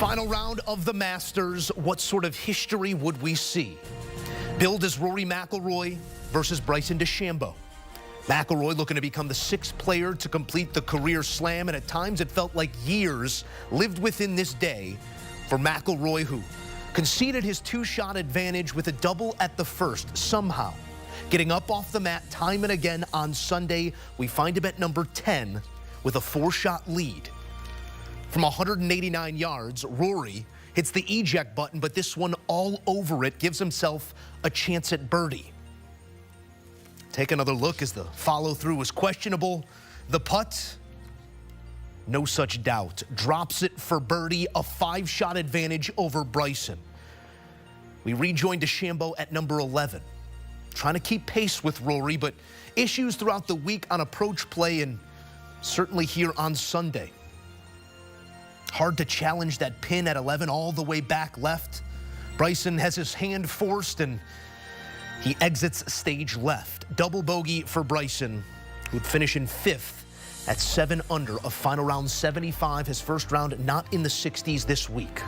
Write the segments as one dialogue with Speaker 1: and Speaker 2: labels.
Speaker 1: Final round of the Masters. What sort of history would we see? Billed as Rory McIlroy versus Bryson DeChambeau. McIlroy looking to become the sixth player to complete the career slam, and at times it felt like years lived within this day for McIlroy, who conceded his two-shot advantage with a double at the first, somehow getting up off the mat time and again on Sunday. We find him at number 10 with a four-shot lead. From 189 yards, Rory hits the eject button, but this one all over it, gives himself a chance at birdie. Take another look as the follow-through was questionable. The putt, no such doubt. Drops it for birdie, a five-shot advantage over Bryson. We rejoined DeChambeau at number 11. Trying to keep pace with Rory, but issues throughout the week on approach play and certainly here on Sunday. Hard to challenge that pin at 11 all the way back left. Bryson has his hand forced and he exits stage left. Double bogey for Bryson, who'd finish in fifth at 7 under, a final round 75. His first round not in the 60s this week.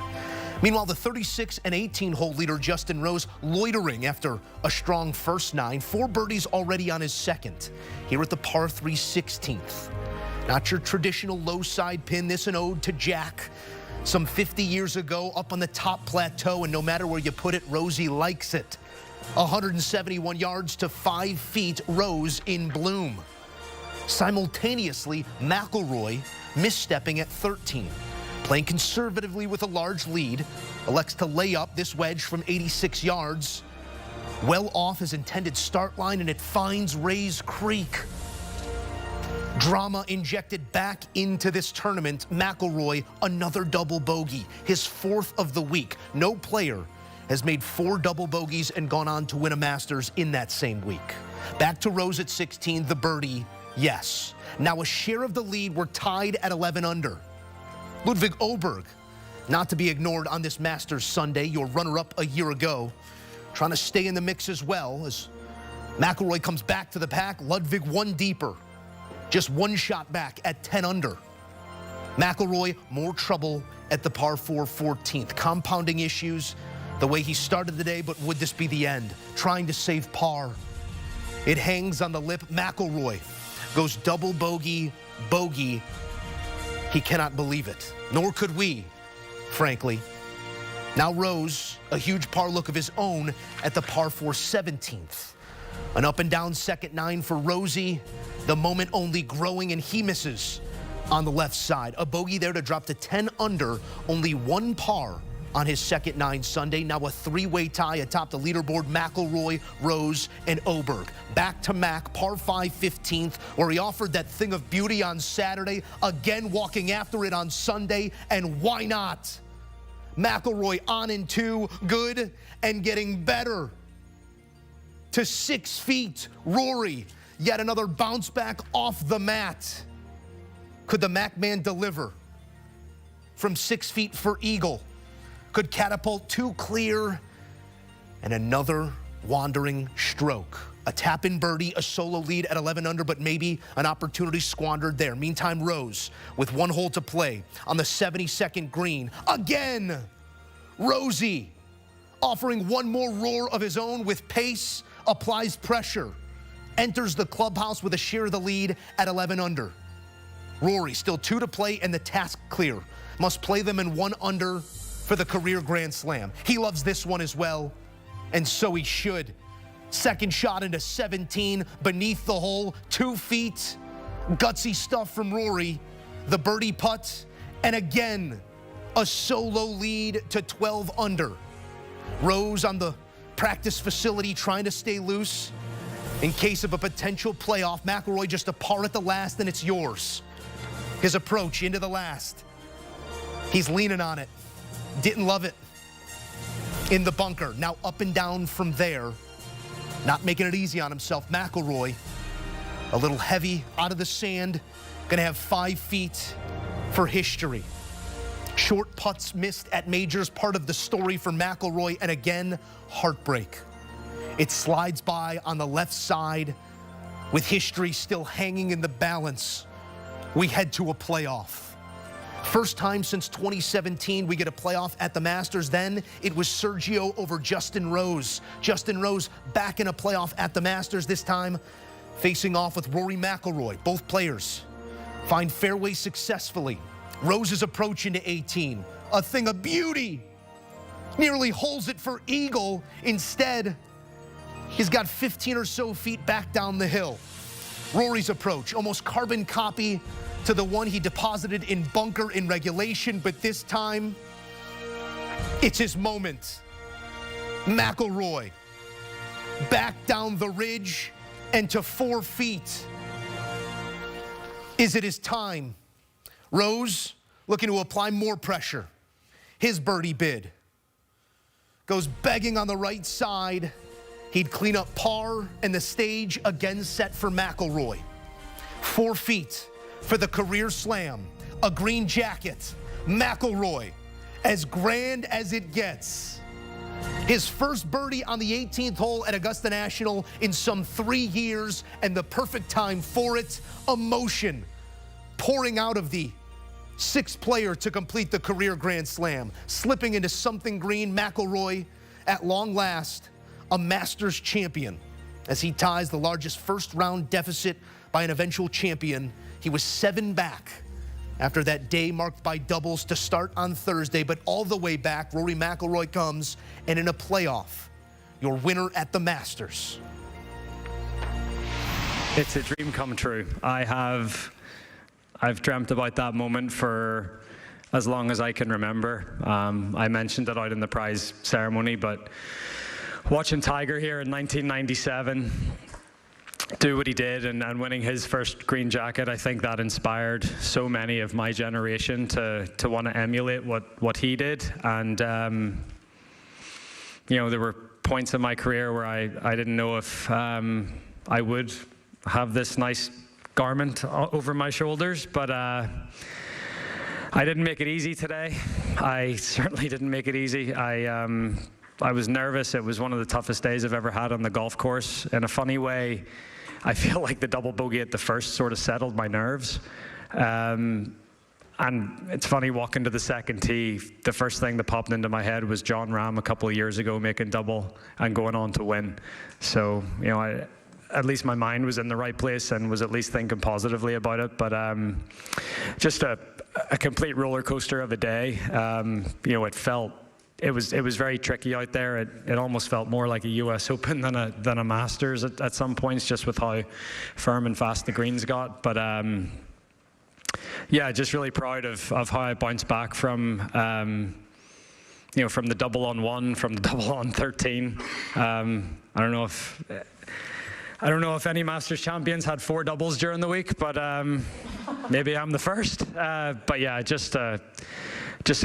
Speaker 1: Meanwhile, the 36 and 18-hole leader, Justin Rose, loitering after a strong first 9. 4 birdies already on his second. Here at the par 3 16th. Not your traditional low side pin, this an ode to Jack. Some 50 years ago, up on the top plateau, and no matter where you put it, Rosie likes it. 171 yards to 5 feet, Rose in bloom. Simultaneously, McIlroy misstepping at 13. Playing conservatively with a large lead, elects to lay up this wedge from 86 yards. Well off his intended start line, and it finds Rays Creek. Drama injected back into this tournament. McIlroy, another double bogey, his 4th of the week. No player has made 4 double bogeys and gone on to win a Masters in that same week. Back to Rose at 16, the birdie, yes. Now a share of the lead, we're tied at 11 under. Ludwig Åberg, not to be ignored on this Masters Sunday, your runner-up a year ago, trying to stay in the mix as well as McIlroy comes back to the pack. Ludwig one deeper, just 1 shot back at 10 under. McIlroy, more trouble at the par 4 14th. Compounding issues the way he started the day, but would this be the end? Trying to save par. It hangs on the lip. McIlroy goes double bogey, bogey. He cannot believe it, nor could we, frankly. Now Rose, a huge par look of his own at the par 4 17th. An up and down second 9 for Rosie. The moment only growing, and he misses on the left side. A bogey there to drop to 10 under, only 1 par on his second 9 Sunday. Now a 3-way tie atop the leaderboard. McIlroy, Rose, and Åberg. Back to Mac, par 5 15th, where he offered that thing of beauty on Saturday, again walking after it on Sunday, and why not? McIlroy on in 2, good, and getting better. To 6 feet, Rory, yet another bounce back off the mat. Could the Mac man deliver? From 6 feet for eagle. Could catapult 2 clear, and another wandering stroke. A tap-in birdie, a solo lead at 11 under, but maybe an opportunity squandered there. Meantime, Rose with 1 hole to play on the 72nd green. Again, Rosie offering 1 more roar of his own with pace, applies pressure, enters the clubhouse with a share of the lead at 11 under. Rory still 2 to play and the task clear. Must play them in 1 under for the career Grand Slam. He loves this one as well, and so he should. Second shot into 17, beneath the hole, 2 feet. Gutsy stuff from Rory. The birdie putt, and again, a solo lead to 12 under. Rose on the practice facility trying to stay loose in case of a potential playoff. McIlroy just a par at the last, and it's yours. His approach into the last. He's leaning on it. Didn't love it in the bunker. Now up and down from there. Not making it easy on himself. McIlroy, a little heavy out of the sand. Gonna have 5 feet for history. Short putts missed at majors, part of the story for McIlroy, and again, heartbreak. It slides by on the left side with history still hanging in the balance. We head to a playoff. First time since 2017 we get a playoff at the Masters. Then it was Sergio over Justin Rose. Justin Rose back in a playoff at the Masters, this time facing off with Rory McIlroy. Both players find fairway successfully. Rose's approach into 18, a thing of beauty. Nearly holes it for eagle. Instead, he's got 15 or so feet back down the hill. Rory's approach, almost carbon copy to the one he deposited in bunker in regulation, but this time, it's his moment. McIlroy back down the ridge and to 4 feet. Is it his time? Rose looking to apply more pressure. His birdie bid goes begging on the right side. He'd clean up par, and the stage again set for McIlroy. 4 feet for the career slam. A green jacket. McIlroy, as grand as it gets. His first birdie on the 18th hole at Augusta National in some 3 years, and the perfect time for it. Emotion pouring out of the sixth player to complete the career Grand Slam. Slipping into something green, McIlroy, at long last, a Masters champion, as he ties the largest first-round deficit by an eventual champion. He was 7 back after that day marked by doubles to start on Thursday, but all the way back, Rory McIlroy comes, and in a playoff, your winner at the Masters.
Speaker 2: It's a dream come true. I've dreamt about that moment for as long as I can remember. I mentioned it out in the prize ceremony, but watching Tiger here in 1997 do what he did and winning his first green jacket, I think that inspired so many of my generation to want to emulate what he did. And you know, there were points in my career where I didn't know if I would have this nice garment over my shoulders, but I didn't make it easy today. I certainly didn't make it easy. I was nervous. It was one of the toughest days I've ever had on the golf course. In a funny way, I feel like the double bogey at the first sort of settled my nerves. And it's funny, walking to the second tee, the first thing that popped into my head was John Rahm a couple of years ago making double and going on to win. So, you know, at least my mind was in the right place and was at least thinking positively about it. But just a complete roller coaster of a day. You know, it was very tricky out there. It almost felt more like a US Open than a Masters at some points, just with how firm and fast the greens got. But yeah, just really proud of how I bounced back from you know, from the double on 1, from the double on 13. I don't know if any Masters champions had 4 doubles during the week, but maybe I'm the first. But yeah, just a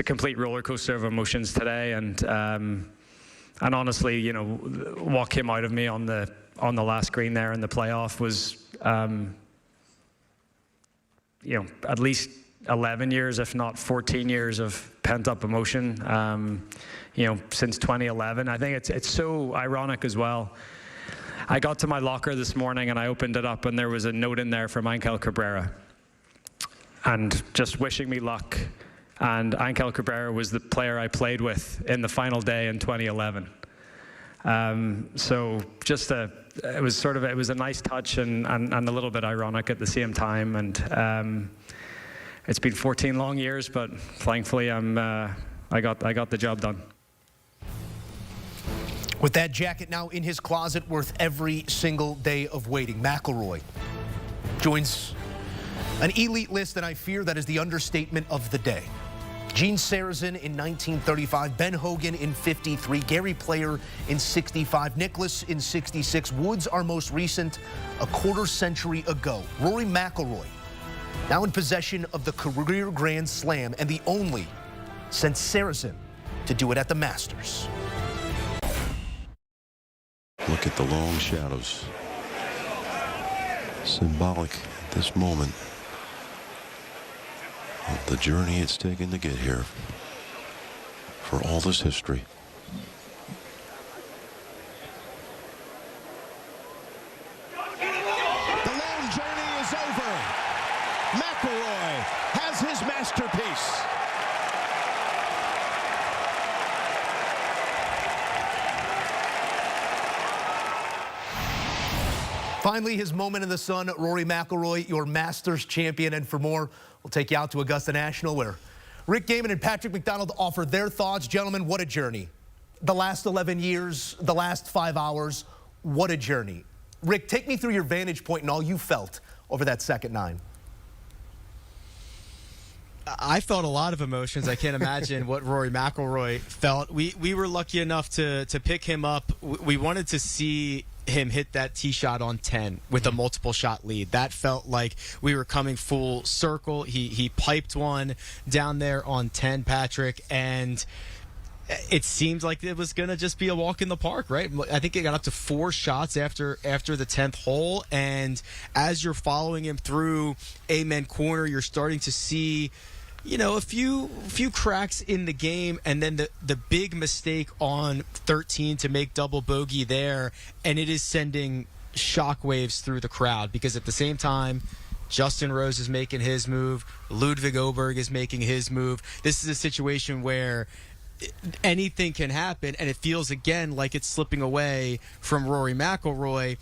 Speaker 2: complete roller coaster of emotions today, and honestly, you know, what came out of me on the last green there in the playoff was, you know, at least 11 years, if not 14 years of pent-up emotion. You know, since 2011. I think it's so ironic as well. I got to my locker this morning and I opened it up, and there was a note in there from Angel Cabrera, and just wishing me luck. And Angel Cabrera was the player I played with in the final day in 2011. So just it was a nice touch and a little bit ironic at the same time. And it's been 14 long years, but thankfully I got the job done.
Speaker 1: With that jacket now in his closet, worth every single day of waiting, McIlroy joins an elite list, and I fear that is the understatement of the day. Gene Sarazen in 1935, Ben Hogan in 53, Gary Player in 65, Nicklaus in 66, Woods, our most recent, a quarter century ago. Rory McIlroy now in possession of the career Grand Slam, and the only since Sarazen to do it at the Masters.
Speaker 3: Look at the long shadows. Symbolic at this moment of the journey it's taken to get here. For all this history.
Speaker 4: The long journey is over. McIlroy has his Masters
Speaker 3: masterpiece.
Speaker 1: Finally, his moment in the sun, Rory McIlroy, your Masters champion. And for more, we'll take you out to Augusta National, where Rick Gehman and Patrick McDonald offer their thoughts. Gentlemen, what a journey. The last 11 years, the last 5 hours, what a journey. Rick, take me through your vantage point and all you felt over that second nine.
Speaker 4: I felt a lot of emotions. I can't imagine what Rory McIlroy felt. We were lucky enough to pick him up. We wanted to see him hit that tee shot on 10 with a multiple shot lead. That felt like we were coming full circle. He piped one down there on 10, Patrick, and it seemed like it was going to just be a walk in the park, right? I think it got up to 4 shots after the 10th hole, and as you're following him through Amen Corner, you're starting to see, you know, a few cracks in the game, and then the big mistake on 13 to make double bogey there, and it is sending shockwaves through the crowd, because at the same time, Justin Rose is making his move, Ludwig Oberg is making his move. This is a situation where anything can happen, and it feels again like it's slipping away from Rory McIlroy.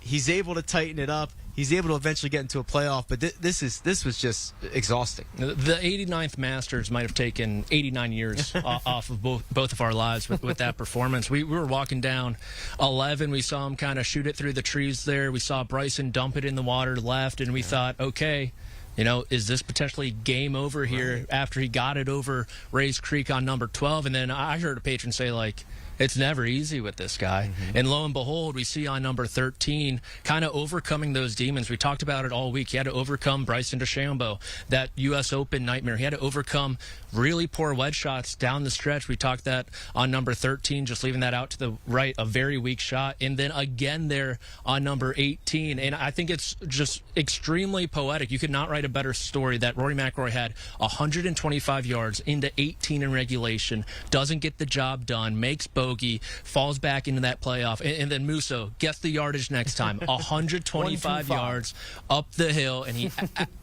Speaker 4: He's able to tighten it up. He's able to eventually get into a playoff, but this was just exhausting.
Speaker 5: The 89th Masters might have taken 89 years off of both of our lives with that performance. We were walking down 11. We saw him kind of shoot it through the trees there. We saw Bryson dump it in the water left, and we thought, okay, you know, is this potentially game over here after he got it over Rays Creek on number 12? And then I heard a patron say, like, it's never easy with this guy. And lo and behold, we see on number 13 kind of overcoming those demons. We talked about it all week. He had to overcome Bryson DeChambeau, that U.S. Open nightmare. He had to overcome really poor wedge shots down the stretch. We talked that on number 13, just leaving that out to the right, a very weak shot. And then again there on number 18. And I think it's just extremely poetic. You could not write a better story that Rory McIlroy had 125 yards into 18 in regulation, doesn't get the job done, makes bogey, falls back into that playoff, and then Musso gets the yardage next time. 125 yards up the hill, and he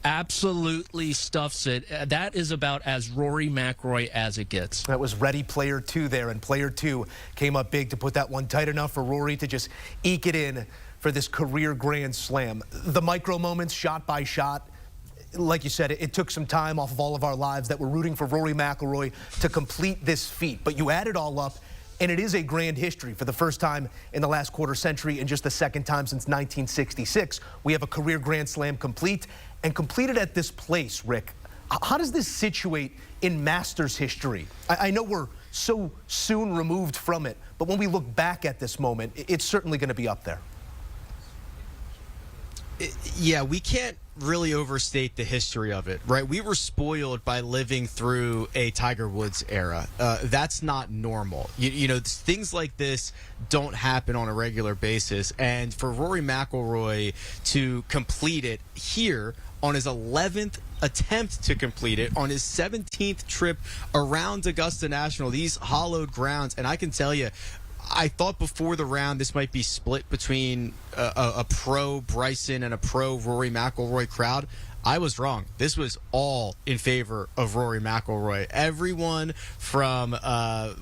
Speaker 5: absolutely stuffs it. That is about as Rory McIlroy as it gets.
Speaker 1: That was ready player 2 there, and player 2 came up big to put that one tight enough for Rory to just eke it in for this career Grand Slam. The micro moments, shot by shot, like you said, it took some time off of all of our lives that were rooting for Rory McIlroy to complete this feat, but you add it all up, and it is a grand history. For the first time in the last quarter century and just the second time since 1966, we have a career Grand Slam complete, and completed at this place, Rick. How does this situate in Masters history? I know we're so soon removed from it, but when we look back at this moment, it's certainly going to be up there.
Speaker 4: Yeah, we can't really overstate the history of it, right? We were spoiled by living through a Tiger Woods era. That's not normal. You know, things like this don't happen on a regular basis. And for Rory McIlroy to complete it here on his 11th attempt to complete it, on his 17th trip around Augusta National, these hallowed grounds, and I can tell you, I thought before the round this might be split between a pro Bryson and a pro Rory McIlroy crowd. I was wrong. This was all in favor of Rory McIlroy. Everyone from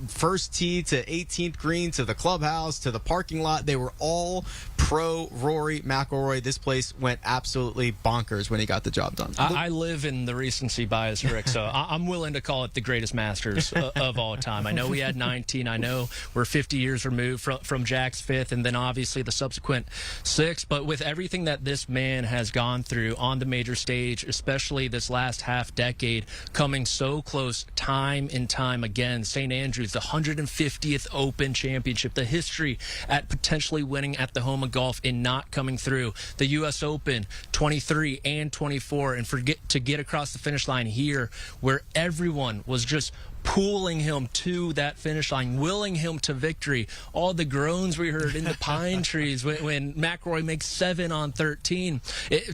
Speaker 4: first tee to 18th green to the clubhouse to the parking lot, they were all pro Rory McIlroy. This place went absolutely bonkers when he got the job done.
Speaker 5: I live in the recency bias, Rick, so I'm willing to call it the greatest Masters of all time. I know we had 19. I know we're 50 years removed from Jack's 5th, and then obviously the subsequent 6. But with everything that this man has gone through on the major stage, especially this last half decade, coming so close time and time again. St. Andrews, the 150th Open Championship, the history at potentially winning at the home of golf and not coming through. The U.S. Open 23 and 24, and to get across the finish line here, where everyone was just pulling him to that finish line, willing him to victory. All the groans we heard in the pine trees when McIlroy makes 7 on 13.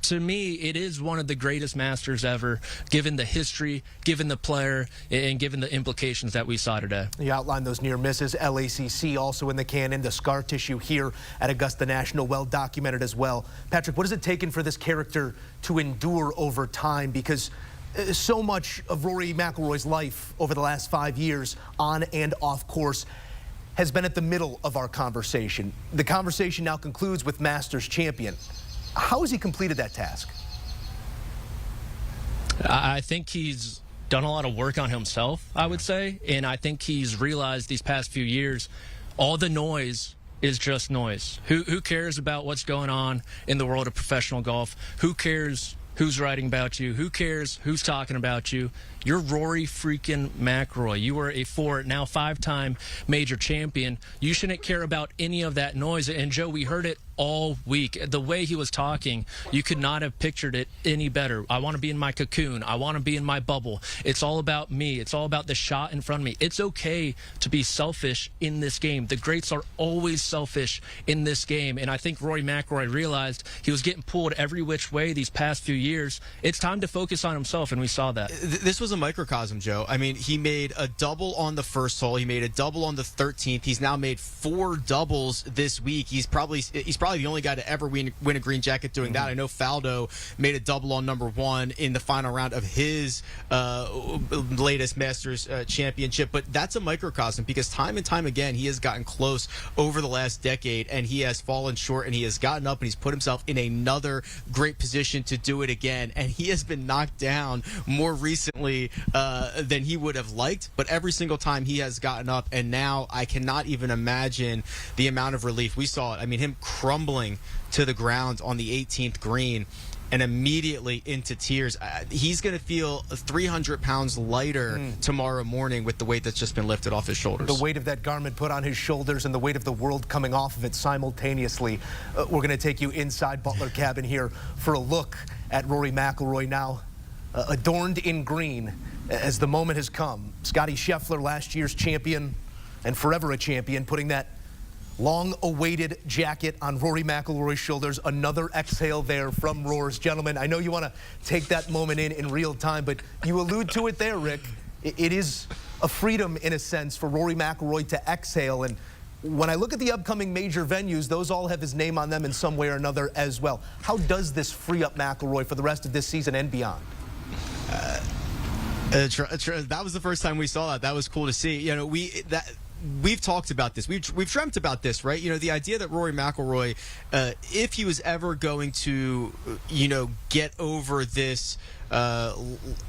Speaker 5: To me, it is one of the greatest Masters ever, given the history, given the player, and given the implications that we saw today.
Speaker 1: You outlined those near misses. LACC also in the canon. The scar tissue here at Augusta National, well documented as well. Patrick, what has it taken for this character to endure over time? Because So much of Rory McIlroy's life over the last 5 years, on and off course, has been at the middle of our conversation. The conversation now concludes with Masters champion. How has he completed that task?
Speaker 5: I think he's done a lot of work on himself, I would say, and I think he's realized these past few years all the noise is just noise. Who cares about what's going on in the world of professional golf? Who cares who's writing about you? Who cares who's talking about you? You're Rory freaking McIlroy. You are a now 5-time major champion. You shouldn't care about any of that noise. And Joe, we heard it all week. The way he was talking, you could not have pictured it any better. I want to be in my cocoon. I want to be in my bubble. It's all about me. It's all about the shot in front of me. It's okay to be selfish in this game. The greats are always selfish in this game. And I think Rory McIlroy realized he was getting pulled every which way these past few years. It's time to focus on himself, and we saw that.
Speaker 4: This was a microcosm, Joe. I mean, he made a double on the first hole. He made a double on the 13th. He's now made 4 doubles this week. He's probably the only guy to ever win a green jacket doing that. I know Faldo made a double on number 1 in the final round of his latest Masters championship. But that's a microcosm because time and time again, he has gotten close over the last decade, and he has fallen short, and he has gotten up, and he's put himself in another great position to do it again. And he has been knocked down more recently than he would have liked, but every single time he has gotten up, and now I cannot even imagine the amount of relief. We saw it. I mean, him crumbling to the ground on the 18th green and immediately into tears. He's going to feel 300 pounds lighter tomorrow morning with the weight that's just been lifted off his shoulders.
Speaker 1: The weight of that garment put on his shoulders and the weight of the world coming off of it simultaneously. We're going to take you inside Butler Cabin here for a look at Rory McIlroy now adorned in green as the moment has come. Scottie Scheffler, last year's champion and forever a champion, putting that long-awaited jacket on Rory McIlroy's shoulders. Another exhale there from Roars. Gentlemen, I know you want to take that moment in real time, but you allude to it there, Rick. It is a freedom, in a sense, for Rory McIlroy to exhale. And when I look at the upcoming major venues, those all have his name on them in some way or another as well. How does this free up McIlroy for the rest of this season and beyond?
Speaker 4: That was the first time we saw that. That was cool to see. You know, we've talked about this. We've dreamt about this, right? You know, the idea that Rory McIlroy, if he was ever going to, get over this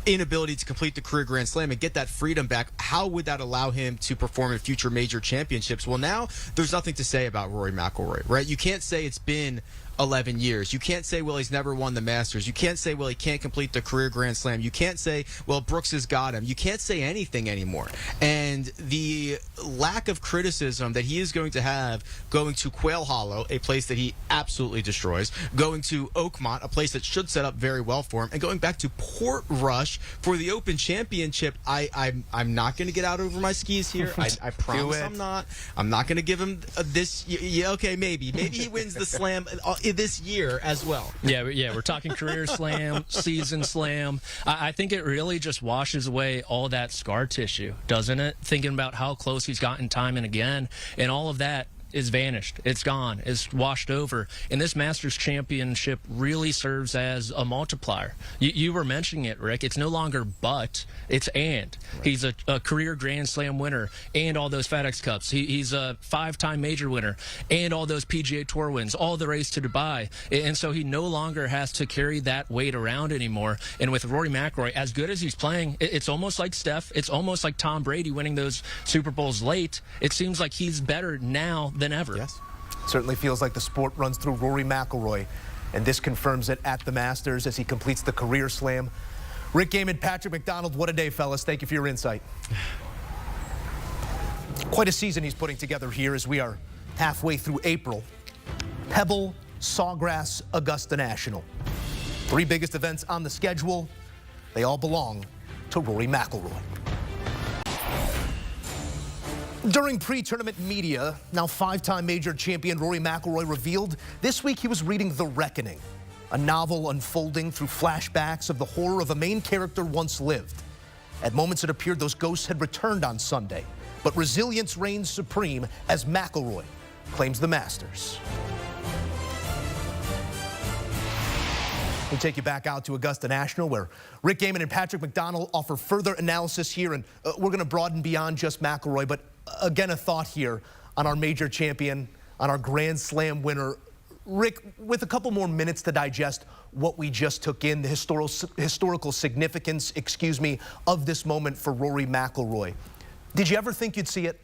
Speaker 4: inability to complete the career Grand Slam and get that freedom back, how would that allow him to perform in future major championships? Well, now there's nothing to say about Rory McIlroy, right? You can't say it's been 11 years. You can't say, well, he's never won the Masters. You can't say, well, he can't complete the career Grand Slam. You can't say, well, Brooks has got him. You can't say anything anymore. And the lack of criticism that he is going to have going to Quail Hollow, a place that he absolutely destroys, going to Oakmont, a place that should set up very well for him, and going back to Portrush for the Open Championship, I'm not going to get out over my skis here. I promise I'm not. I'm not going to give him this. Yeah, okay, maybe he wins the Slam this year as well.
Speaker 5: Yeah, we're talking career slam, season slam. I think it really just washes away all that scar tissue, doesn't it? Thinking about how close he's gotten time and again, and all of that is vanished. It's gone. It's washed over. And this Masters Championship really serves as a multiplier. You were mentioning it, Rick. It's no longer but, it's and. Right. He's a career Grand Slam winner and all those FedEx Cups. He's a 5-time major winner and all those PGA Tour wins, all the race to Dubai. And so he no longer has to carry that weight around anymore. And with Rory McIlroy, as good as he's playing, it's almost like Steph. It's almost like Tom Brady winning those Super Bowls late. It seems like he's better now than ever.
Speaker 1: Yes. Certainly feels like the sport runs through Rory McIlroy, and this confirms it at the Masters as he completes the career slam. Rick Gehman, Patrick McDonald, what a day, fellas. Thank you for your insight. Quite a season he's putting together here as we are halfway through April. Pebble, Sawgrass, Augusta National. 3 biggest events on the schedule. They all belong to Rory McIlroy. During pre-tournament media, now 5-time major champion Rory McIlroy revealed this week he was reading The Reckoning, a novel unfolding through flashbacks of the horror of a main character once lived. At moments it appeared those ghosts had returned on Sunday, but resilience reigns supreme as McIlroy claims the Masters. We'll take you back out to Augusta National, where Rick Gehman and Patrick McDonald offer further analysis here, and we're going to broaden beyond just McIlroy, but again, a thought here on our major champion, on our Grand Slam winner. Rick, with a couple more minutes to digest what we just took in, the historical significance, of this moment for Rory McIlroy, did you ever think you'd see it?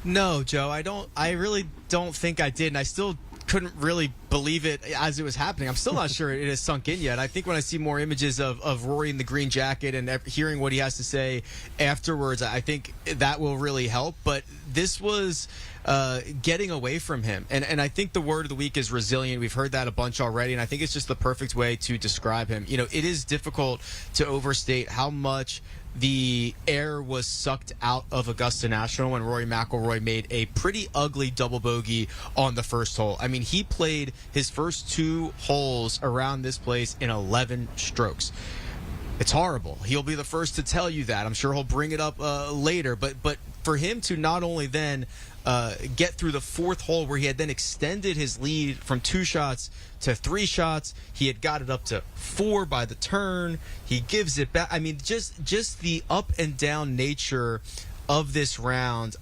Speaker 4: No, Joe, I really don't think I did, and I still couldn't really believe it as it was happening. I'm still not sure it has sunk in yet. I think when I see more images of Rory in the green jacket and hearing what he has to say afterwards, I think that will really help. But this was getting away from him. And I think the word of the week is resilient. We've heard that a bunch already, and I think it's just the perfect way to describe him. You know, it is difficult to overstate how much the air was sucked out of Augusta National when Rory McIlroy made a pretty ugly double bogey on the first hole. I mean, he played his first 2 holes around this place in 11 strokes. It's horrible. He'll be the first to tell you that. I'm sure he'll bring it up later. But for him to not only then get through the 4th hole, where he had then extended his lead from 2 shots to 3 shots, he had got it up to 4 by the turn. He gives it back. I mean, just the up and down nature of this round,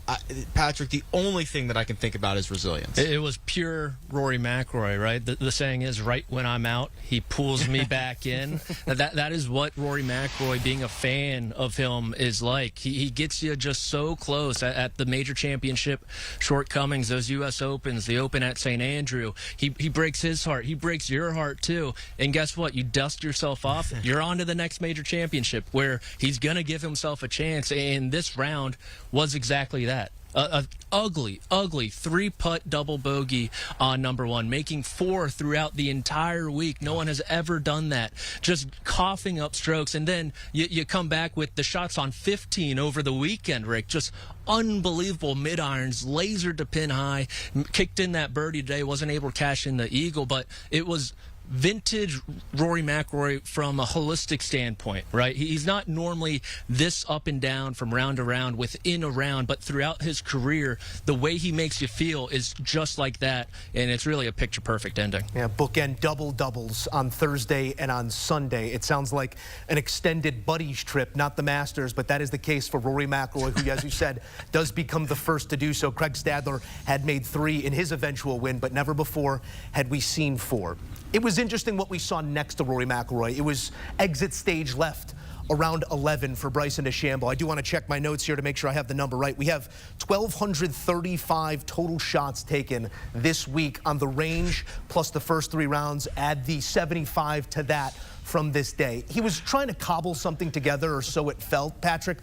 Speaker 4: Patrick, the only thing that I can think about is resilience.
Speaker 5: It was pure Rory McIlroy, right? The saying is, right when I'm out, he pulls me back in. That is what Rory McIlroy, being a fan of him, is like. He gets you just so close at the major championship shortcomings, those U.S. Opens, the Open at St. Andrew. He breaks his heart. He breaks your heart, too. And guess what? You dust yourself off. You're on to the next major championship, where he's going to give himself a chance. And this round was exactly that. An ugly 3-putt double bogey on number 1, making 4 throughout the entire week. No one has ever done that. Just coughing up strokes. And then you come back with the shots on 15 over the weekend, Rick. Just unbelievable mid-irons, lasered to pin high, kicked in that birdie today, wasn't able to cash in the eagle, but it was vintage Rory McIlroy from a holistic standpoint, right? He's not normally this up and down from round to round within a round, but throughout his career, the way he makes you feel is just like that, and it's really a picture-perfect ending.
Speaker 1: Yeah, bookend doubles on Thursday and on Sunday. It sounds like an extended buddies trip, not the Masters, but that is the case for Rory McIlroy, who, as you said, does become the first to do so. Craig Stadler had made 3 in his eventual win, but never before had we seen 4. It was interesting what we saw next to Rory McIlroy. It was exit stage left around 11 for Bryson DeChambeau. I do want to check my notes here to make sure I have the number right. We have 1,235 total shots taken this week on the range, plus the first 3 rounds. Add the 75 to that from this day. He was trying to cobble something together, or so it felt. Patrick,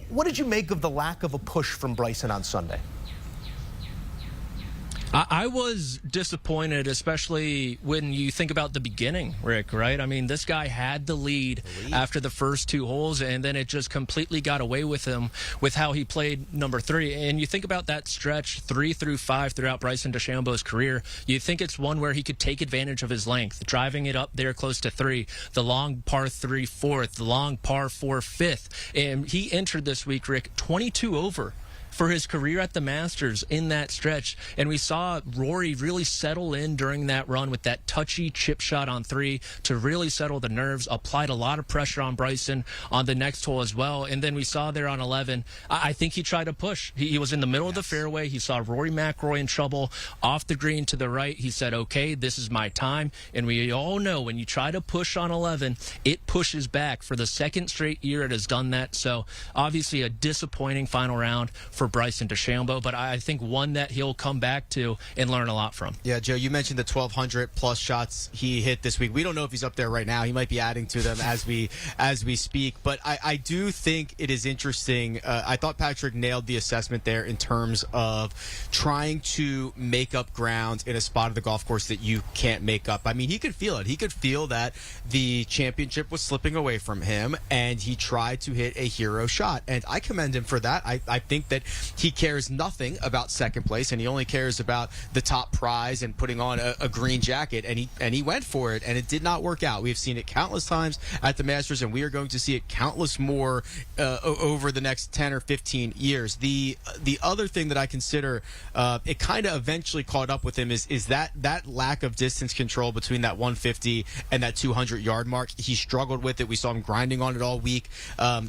Speaker 1: what did you make of the lack of a push from Bryson on Sunday?
Speaker 5: I was disappointed, especially when you think about the beginning, Rick, right? I mean, this guy had the lead after the first 2 holes, and then it just completely got away with him with how he played number 3. And you think about that stretch 3 through 5 throughout Bryson DeChambeau's career, you think it's one where he could take advantage of his length, driving it up there close to 3, the long par 3 4th, the long par 4 5th. And he entered this week, Rick, 22 over for his career at the Masters in that stretch. And we saw Rory really settle in during that run with that touchy chip shot on 3 to really settle the nerves, applied a lot of pressure on Bryson on the next hole as well. And then we saw there on 11, I think he tried to push. He was in the middle of the fairway. He saw Rory McIlroy in trouble off the green to the right. He said, okay, this is my time. And we all know when you try to push on 11, it pushes back. For the 2nd straight year, it has done that. So obviously a disappointing final round for Bryson DeChambeau, but I think one that he'll come back to and learn a lot from.
Speaker 4: Yeah, Joe, you mentioned the 1,200 plus shots he hit this week. We don't know if he's up there right now. He might be adding to them as we speak, but I do think it is interesting. I thought Patrick nailed the assessment there in terms of trying to make up ground in a spot of the golf course that you can't make up. I mean, he could feel it. He could feel that the championship was slipping away from him, and he tried to hit a hero shot, and I commend him for that. I think that he cares nothing about second place, and he only cares about the top prize and putting on a green jacket, and he went for it, and it did not work out. We've seen it countless times at the Masters, and we are going to see it countless more over the next 10 or 15 years. The other thing that I consider it kind of eventually caught up with him is that lack of distance control between that 150 and that 200-yard mark. He struggled with it. We saw him grinding on it all week.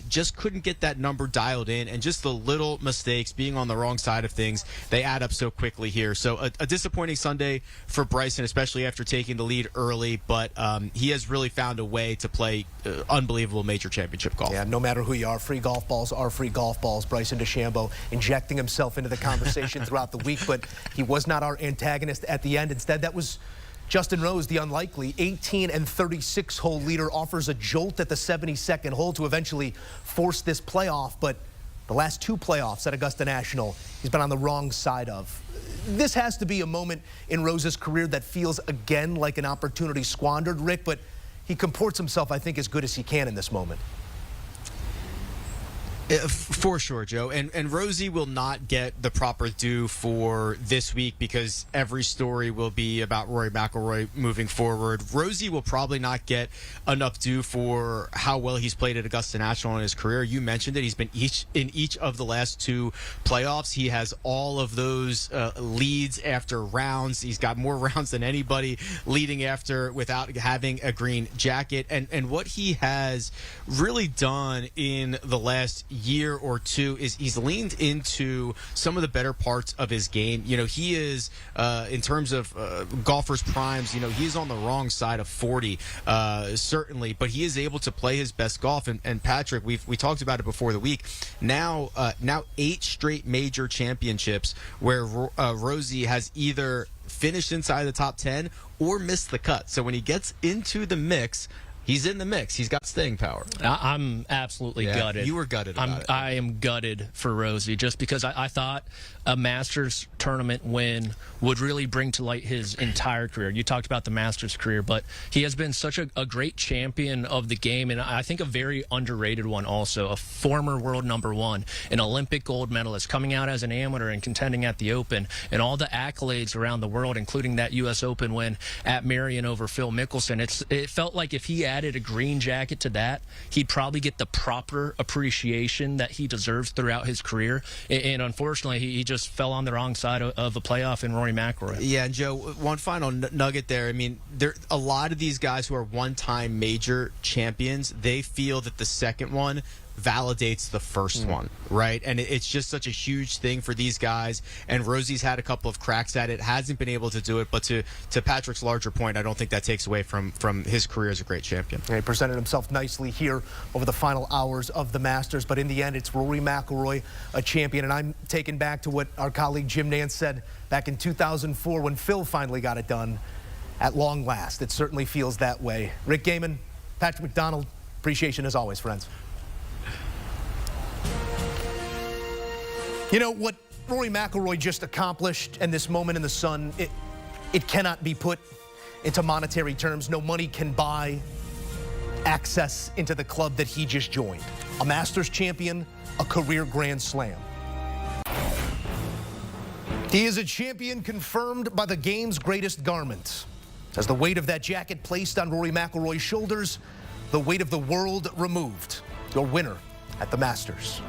Speaker 4: Just couldn't get that number dialed in, and just the little mistakes, being on the wrong side of things, they add up so quickly here. So a disappointing Sunday for Bryson, especially after taking the lead early, but he has really found a way to play unbelievable major championship golf.
Speaker 1: Yeah, no matter who you are, free golf balls are free golf balls. Bryson DeChambeau injecting himself into the conversation throughout the week, but he was not our antagonist at the end. Instead, that was Justin Rose, the unlikely 18 and 36 hole leader, offers a jolt at the 72nd hole to eventually force this playoff, but the last two playoffs at Augusta National, he's been on the wrong side of. This has to be a moment in Rose's career that feels again like an opportunity squandered, Rick, but he comports himself, I think, as good as he can in this moment.
Speaker 4: For sure, Joe. And Rosie will not get the proper due for this week because every story will be about Rory McIlroy moving forward. Rosie will probably not get enough due for how well he's played at Augusta National in his career. You mentioned it. He's been in each of the last two playoffs. He has all of those leads after rounds. He's got more rounds than anybody leading after without having a green jacket. And what he has really done in the last year or two is he's leaned into some of the better parts of his game. You know, he is in terms of golfers' primes, you know, he's on the wrong side of 40 certainly, but he is able to play his best golf. And Patrick, we talked about it before the week. Now 8 straight major championships where Rosie has either finished inside the top 10 or missed the cut. So when he gets into the mix, he's in the mix. He's got staying power.
Speaker 5: I'm absolutely gutted.
Speaker 4: You were gutted about it.
Speaker 5: I am gutted for Rosie just because I thought a Masters tournament win would really bring to light his entire career. You talked about the Masters career, but he has been such a great champion of the game, and I think a very underrated one also. A former world #1, an Olympic gold medalist, coming out as an amateur and contending at the Open, and all the accolades around the world, including that U.S. Open win at Marion over Phil Mickelson. It felt like if he added a green jacket to that, he'd probably get the proper appreciation that he deserves throughout his career. And unfortunately, he just fell on the wrong side of a playoff in Rory McIlroy.
Speaker 4: Yeah, and Joe, one final nugget there. I mean, a lot of these guys who are one-time major champions, they feel that the second one validates the first one, right? And it's just such a huge thing for these guys. And Rosie's had a couple of cracks at it, hasn't been able to do it. But to Patrick's larger point, I don't think that takes away from his career as a great champion.
Speaker 1: He presented himself nicely here over the final hours of the Masters, but in the end, it's Rory McIlroy, a champion. And I'm taken back to what our colleague Jim Nance said back in 2004 when Phil finally got it done. At long last, it certainly feels that way. Rick Gehman, Patrick McDonald, appreciation as always, friends. You know, what Rory McIlroy just accomplished and this moment in the sun, it cannot be put into monetary terms. No money can buy access into the club that he just joined. A Masters champion, a career Grand Slam. He is a champion confirmed by the game's greatest garment. As the weight of that jacket placed on Rory McIlroy's shoulders, the weight of the world removed. Your winner at the Masters.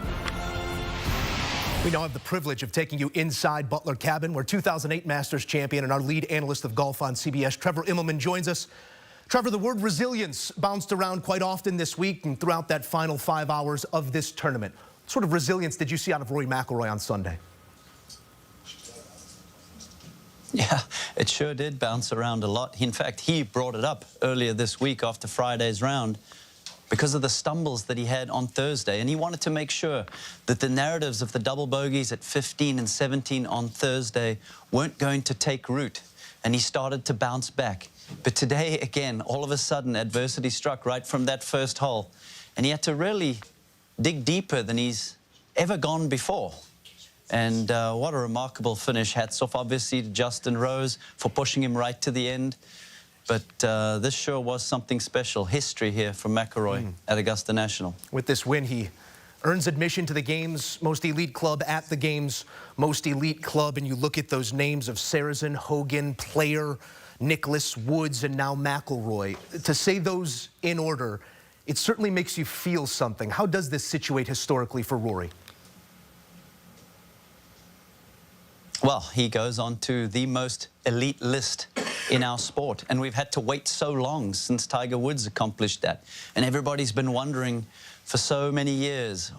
Speaker 1: We now have the privilege of taking you inside Butler Cabin, where 2008 Masters champion and our lead analyst of golf on CBS, Trevor Immelman, joins us. Trevor, the word resilience bounced around quite often this week and throughout that final 5 hours of this tournament. What sort of resilience did you see out of Rory McIlroy on Sunday?
Speaker 6: Yeah, it sure did bounce around a lot. In fact, he brought it up earlier this week after Friday's round because of the stumbles that he had on Thursday. And he wanted to make sure that the narratives of the double bogeys at 15 and 17 on Thursday weren't going to take root. And he started to bounce back. But today, again, all of a sudden, adversity struck right from that first hole. And he had to really dig deeper than he's ever gone before. And what a remarkable finish. Hats off, obviously, to Justin Rose for pushing him right to the end. But this sure was something special. History here from McIlroy at Augusta National.
Speaker 1: With this win, he earns admission to the game's most elite club at the game's most elite club, and you look at those names of Sarazen, Hogan, Player, Nicklaus, Woods, and now McIlroy. To say those in order, it certainly makes you feel something. How does this situate historically for Rory?
Speaker 6: Well, he goes on to the most elite list in our sport, and we've had to wait so long since Tiger Woods accomplished that. And everybody's been wondering for so many years,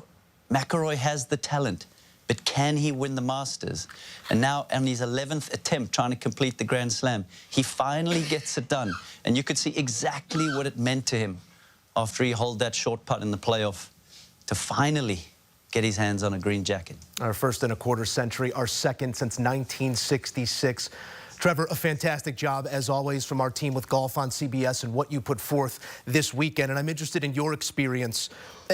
Speaker 6: McIlroy has the talent, but can he win the Masters? And now on his 11th attempt trying to complete the Grand Slam, he finally gets it done. And you could see exactly what it meant to him after he holed that short putt in the playoff to finally get his hands on a green jacket.
Speaker 1: Our first in a quarter century, our second since 1966. Trevor, a fantastic job, as always, from our team with Golf on CBS and what you put forth this weekend. And I'm interested in your experience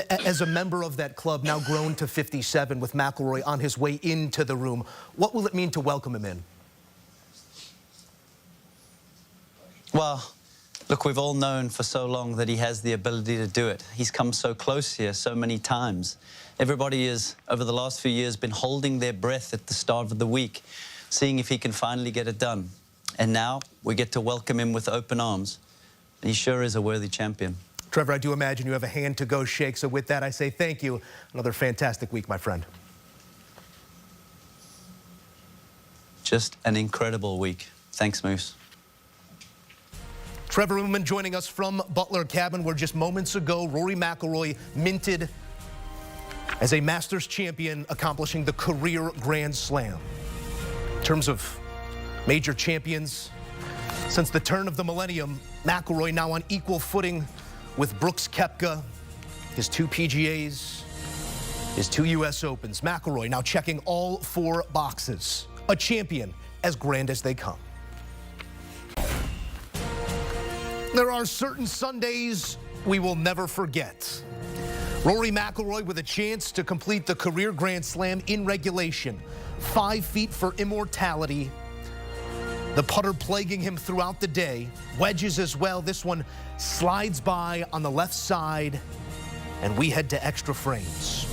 Speaker 1: as a member of that club, now grown to 57, with McIlroy on his way into the room. What will it mean to welcome him in?
Speaker 6: Well, look, we've all known for so long that he has the ability to do it. He's come so close here so many times. Everybody has, over the last few years, been holding their breath at the start of the week, seeing if he can finally get it done. And now we get to welcome him with open arms. And he sure is a worthy champion.
Speaker 1: Trevor, I do imagine you have a hand to go shake. So with that, I say thank you. Another fantastic week, my friend.
Speaker 6: Just an incredible week. Thanks, Moose.
Speaker 1: Trevor Immelman joining us from Butler Cabin, where just moments ago, Rory McIlroy minted as a Masters champion, accomplishing the career Grand Slam. In terms of major champions, since the turn of the millennium, McIlroy now on equal footing with Brooks Koepka, his 2 PGAs, his 2 U.S. Opens. McIlroy now checking all 4 boxes. A champion as grand as they come. There are certain Sundays we will never forget. Rory McIlroy with a chance to complete the career Grand Slam in regulation. 5 feet for immortality. The putter plaguing him throughout the day. Wedges as well. This one slides by on the left side, and we head to extra frames.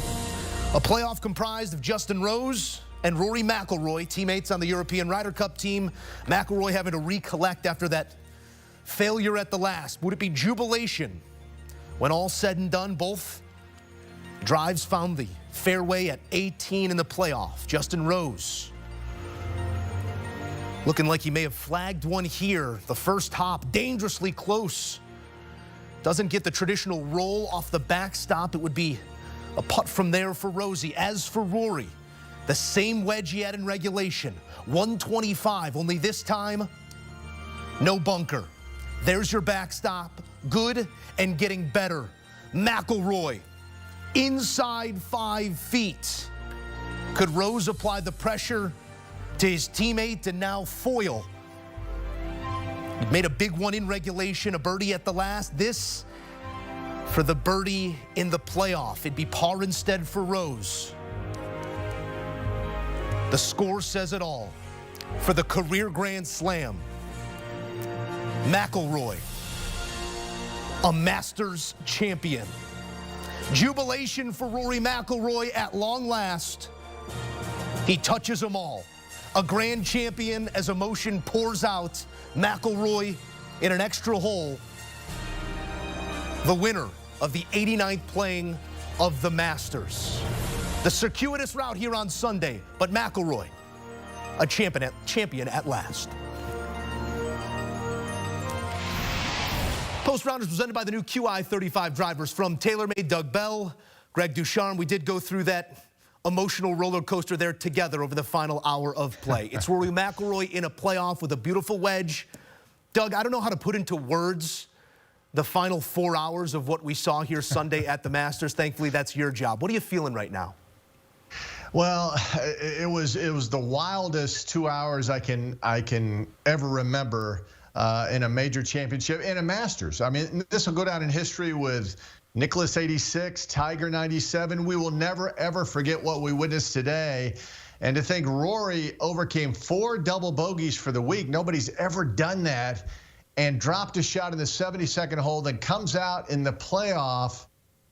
Speaker 1: A playoff comprised of Justin Rose and Rory McIlroy, teammates on the European Ryder Cup team. McIlroy having to recollect after that failure at the last. Would it be jubilation when all said and done? Both drives found the fairway at 18 in the playoff. Justin Rose looking like he may have flagged one here. The first hop, dangerously close. Doesn't get the traditional roll off the backstop. It would be a putt from there for Rosie. As for Rory, the same wedge he had in regulation. 125, only this time, no bunker. There's your backstop. Good and getting better. McIlroy, inside 5 feet. Could Rose apply the pressure to his teammate and now foil? He made a big one in regulation, a birdie at the last. This for the birdie in the playoff. It'd be par instead for Rose. The score says it all. For the career Grand Slam, McIlroy, a Masters champion. Jubilation for Rory McIlroy at long last. He touches them all. A grand champion as emotion pours out. McIlroy in an extra hole. The winner of the 89th playing of the Masters. The circuitous route here on Sunday, but McIlroy, a champion at last. Post Rounders presented by the new QI35 drivers from TaylorMade. Doug Bell, Greg DuCharme. We did go through that emotional roller coaster there together over the final hour of play. It's Rory McIlroy in a playoff with a beautiful wedge. Doug, I don't know how to put into words the final 4 hours of what we saw here Sunday at the Masters. Thankfully, that's your job. What are you feeling right now?
Speaker 7: Well, it was the wildest 2 hours I can ever remember in a major championship, in a Masters. I mean, this will go down in history with Nicklaus 86, Tiger 97. We will never, ever forget what we witnessed today. And to think Rory overcame 4 double bogeys for the week. Nobody's ever done that. And dropped a shot in the 72nd hole, then comes out in the playoff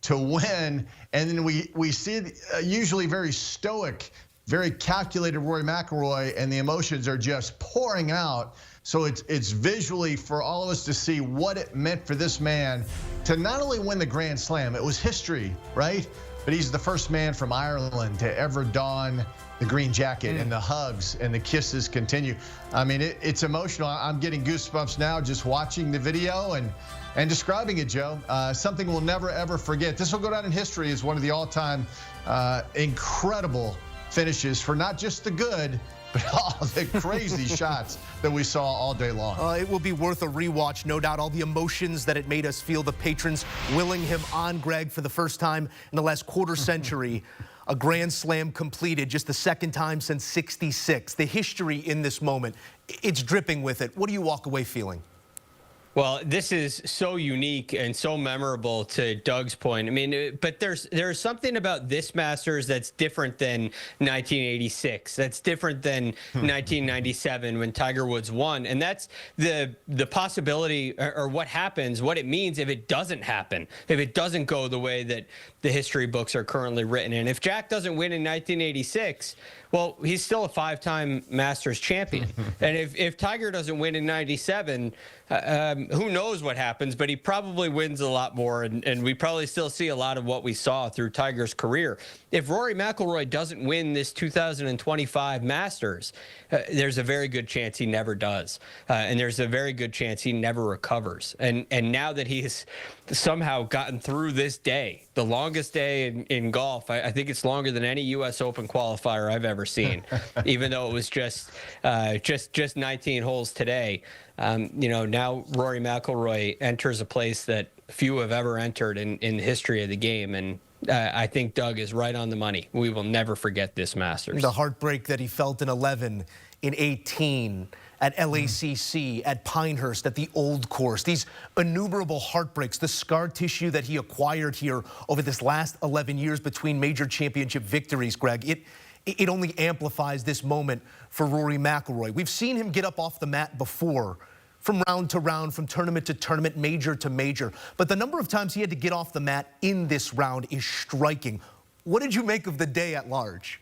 Speaker 7: to win. And then we see usually very stoic, very calculated Rory McIlroy, and the emotions are just pouring out. So it's visually for all of us to see what it meant for this man to not only win the Grand Slam, it was history, right? But he's the first man from Ireland to ever don the green jacket, and the hugs and the kisses continue. I mean, it's emotional. I'm getting goosebumps now just watching the video and describing it, Joe. Something we'll never, ever forget. This will go down in history as one of the all-time incredible finishes for not just the good, but all the crazy shots that we saw all day long.
Speaker 1: It will be worth a rewatch, no doubt. All the emotions that it made us feel, the patrons willing him on, Greg, for the first time in the last quarter century. A Grand Slam completed, just the second time since '66. The history in this moment, it's dripping with it. What do you walk away feeling?
Speaker 8: Well, this is so unique and so memorable, to Doug's point. I mean, but there's something about this Masters that's different than 1986. That's different than 1997 when Tiger Woods won. And that's the possibility, or what happens, what it means if it doesn't happen, if it doesn't go the way that the history books are currently written. And if Jack doesn't win in 1986, well, he's still a 5-time Masters champion. And if Tiger doesn't win in 97, who knows what happens, but he probably wins a lot more, and we probably still see a lot of what we saw through Tiger's career. If Rory McIlroy doesn't win this 2025 Masters, there's a very good chance he never does, and there's a very good chance he never recovers. And now that he's somehow gotten through this day, the longest day in golf, I think it's longer than any U.S. Open qualifier I've ever seen, even though it was just 19 holes today. You know, now Rory McIlroy enters a place that few have ever entered in the history of the game, and I think Doug is right on the money. We will never forget this Masters.
Speaker 1: The heartbreak that he felt in 11, in 18, at LACC, at Pinehurst, at the Old Course. These innumerable heartbreaks, the scar tissue that he acquired here over this last 11 years between major championship victories, Greg, it only amplifies this moment for Rory McIlroy. We've seen him get up off the mat before, from round to round, from tournament to tournament, major to major. But the number of times he had to get off the mat in this round is striking. What did you make of the day at large?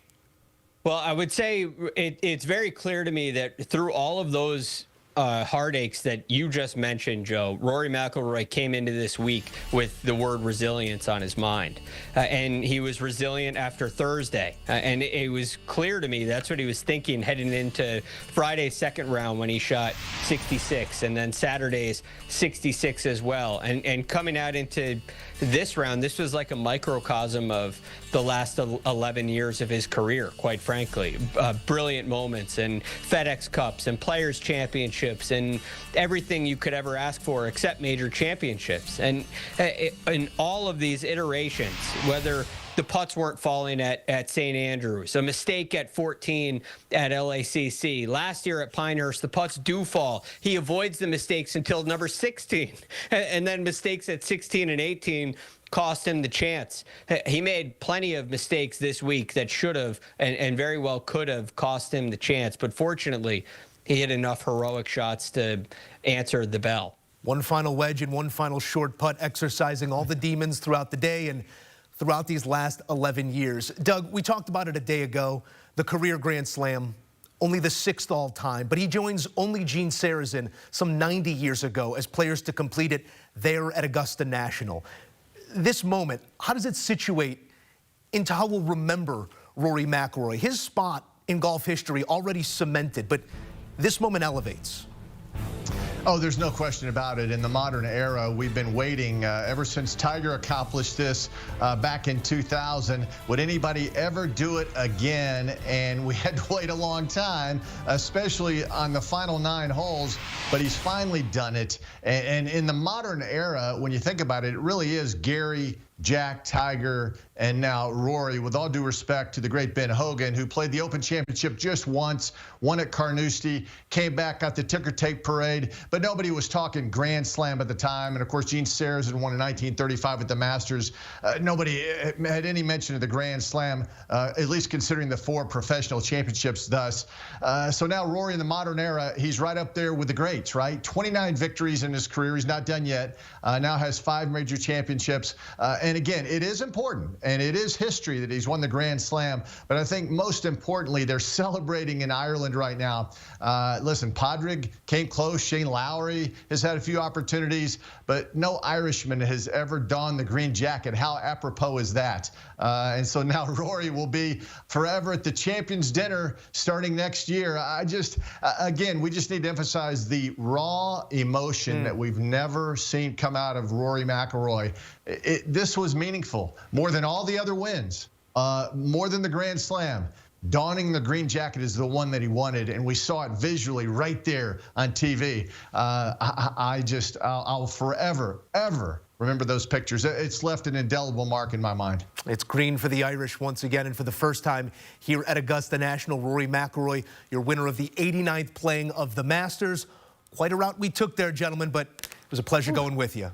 Speaker 8: Well, I would say it's very clear to me that through all of those heartaches that you just mentioned, Joe, Rory McIlroy came into this week with the word resilience on his mind. And he was resilient after Thursday. And it was clear to me that's what he was thinking heading into Friday's second round when he shot 66, and then Saturday's 66 as well. And coming out into this round, this was like a microcosm of the last 11 years of his career, quite frankly. Brilliant moments, and FedEx Cups, and Players' Championships, and everything you could ever ask for except major championships. And in all of these iterations, whether the putts weren't falling at St. Andrews, a mistake at 14 at LACC, last year at Pinehurst, the putts do fall. He avoids the mistakes until number 16, and then mistakes at 16 and 18 cost him the chance. He made plenty of mistakes this week that should have and very well could have cost him the chance, but fortunately, he hit enough heroic shots to answer the bell.
Speaker 1: One final wedge and one final short putt, exercising all the demons throughout the day and throughout these last 11 years. Doug, we talked about it a day ago, the career Grand Slam, only the 6th all-time, but he joins only Gene Sarazen some 90 years ago as players to complete it there at Augusta National. This moment, how does it situate into how we'll remember Rory McIlroy? His spot in golf history already cemented, but this moment elevates.
Speaker 7: Oh, there's no question about it. In the modern era, we've been waiting ever since Tiger accomplished this back in 2000. Would anybody ever do it again? And we had to wait a long time, especially on the final 9 holes, but he's finally done it. And in the modern era, when you think about it, it really is Gary, Jack, Tiger, and now Rory, with all due respect to the great Ben Hogan, who played the Open Championship just once, won at Carnoustie, came back, got the ticker tape parade, but nobody was talking Grand Slam at the time. And of course, Gene Sarazen won in 1935 at the Masters. Nobody had any mention of the Grand Slam, at least considering the 4 professional championships thus. So now Rory in the modern era, he's right up there with the greats, right? 29 victories in his career. He's not done yet. Now has 5 major championships. And And again, it is important, and it is history that he's won the Grand Slam. But I think most importantly, they're celebrating in Ireland right now. Listen, Padraig came close. Shane Lowry has had a few opportunities, but no Irishman has ever donned the green jacket. How apropos is that? And so now Rory will be forever at the Champions Dinner starting next year. Again, we just need to emphasize the raw emotion that we've never seen come out of Rory McIlroy. This was meaningful, more than all the other wins, more than the Grand Slam. Donning the green jacket is the one that he wanted, and we saw it visually right there on TV. I'll forever, ever remember those pictures. It's left an indelible mark in my mind.
Speaker 1: It's green for the Irish once again, and for the first time here at Augusta National. Rory McIlroy, your winner of the 89th playing of the Masters. Quite a route we took there, gentlemen, but it was a pleasure going with you.